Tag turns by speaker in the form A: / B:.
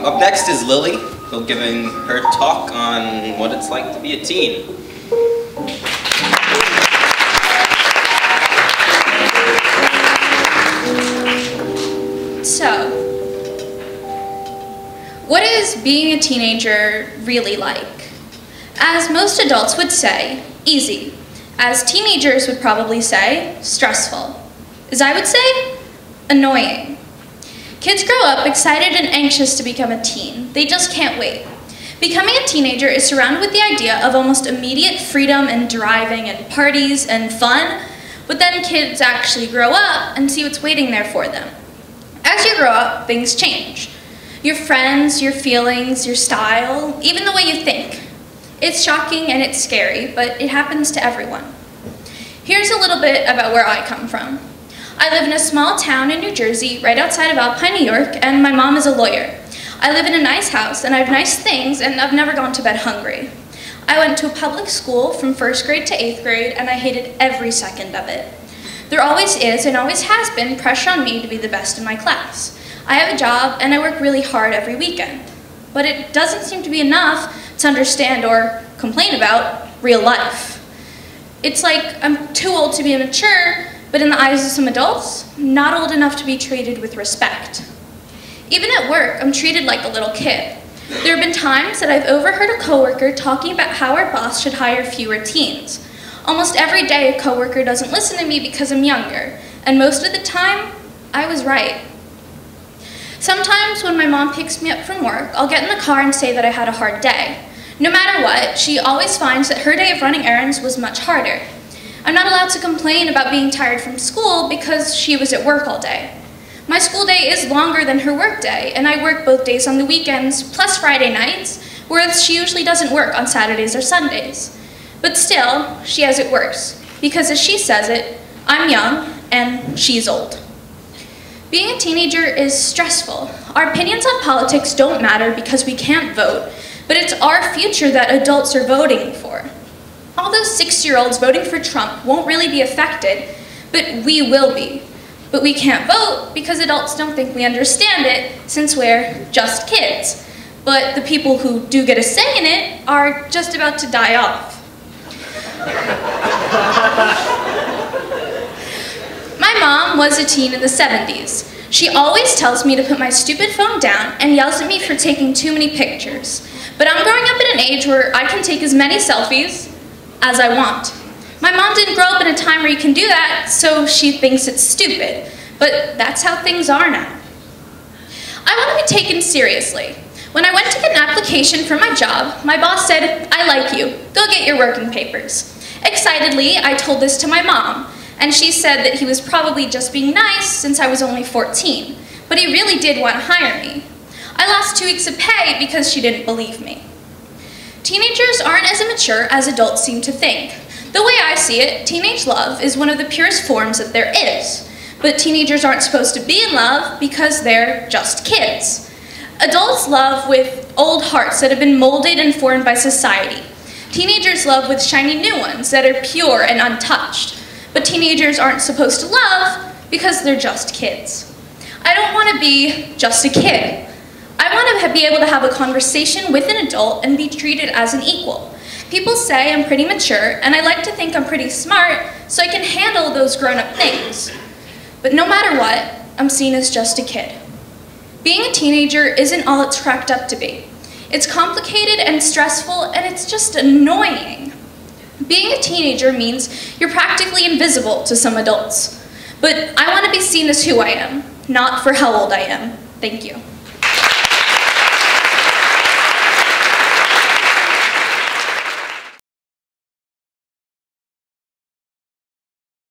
A: Up next is Lily, who'll be giving her talk on what it's like to be a teen.
B: So, what is being a teenager really like? As most adults would say, easy. As teenagers would probably say, stressful. As I would say, annoying. Kids grow up excited and anxious to become a teen. They just can't wait. Becoming a teenager is surrounded with the idea of almost immediate freedom and driving and parties and fun, but then kids actually grow up and see what's waiting there for them. As you grow up, things change. Your friends, your feelings, your style, even the way you think. It's shocking and it's scary, but it happens to everyone. Here's a little bit about where I come from. I live in a small town in New Jersey, right outside of Alpine, New York, and my mom is a lawyer. I live in a nice house, and I have nice things, and I've never gone to bed hungry. I went to a public school from 1st grade to 8th grade, and I hated every second of it. There always is, and always has been, pressure on me to be the best in my class. I have a job, and I work really hard every weekend. But it doesn't seem to be enough to understand or complain about real life. It's like I'm too old to be mature, but in the eyes of some adults, not old enough to be treated with respect. Even at work, I'm treated like a little kid. There have been times that I've overheard a coworker talking about how our boss should hire fewer teens. Almost every day, a coworker doesn't listen to me because I'm younger, and most of the time, I was right. Sometimes when my mom picks me up from work, I'll get in the car and say that I had a hard day. No matter what, she always finds that her day of running errands was much harder. I'm not allowed to complain about being tired from school because she was at work all day. My school day is longer than her work day, and I work both days on the weekends plus Friday nights, whereas she usually doesn't work on Saturdays or Sundays. But still, she has it worse, because as she says it, I'm young and she's old. Being a teenager is stressful. Our opinions on politics don't matter because we can't vote, but it's our future that adults are voting for. All those 6-year-olds voting for Trump won't really be affected, but we will be. But we can't vote because adults don't think we understand it since we're just kids. But the people who do get a say in it are just about to die off. My mom was a teen in the 70s. She always tells me to put my stupid phone down and yells at me for taking too many pictures. But I'm growing up at an age where I can take as many selfies as I want. My mom didn't grow up in a time where you can do that, so she thinks it's stupid. But that's how things are now. I want to be taken seriously. When I went to get an application for my job, my boss said, "I like you. Go get your working papers." Excitedly, I told this to my mom, and she said that he was probably just being nice since I was only 14, but he really did want to hire me. I lost 2 weeks of pay because she didn't believe me. Teenagers aren't as immature as adults seem to think. The way I see it, teenage love is one of the purest forms that there is. But teenagers aren't supposed to be in love because they're just kids. Adults love with old hearts that have been molded and formed by society. Teenagers love with shiny new ones that are pure and untouched. But teenagers aren't supposed to love because they're just kids. I don't want to be just a kid. I want to be able to have a conversation with an adult and be treated as an equal. People say I'm pretty mature, and I like to think I'm pretty smart, so I can handle those grown-up things. But no matter what, I'm seen as just a kid. Being a teenager isn't all it's cracked up to be. It's complicated and stressful, and it's just annoying. Being a teenager means you're practically invisible to some adults. But I want to be seen as who I am, not for how old I am. Thank you.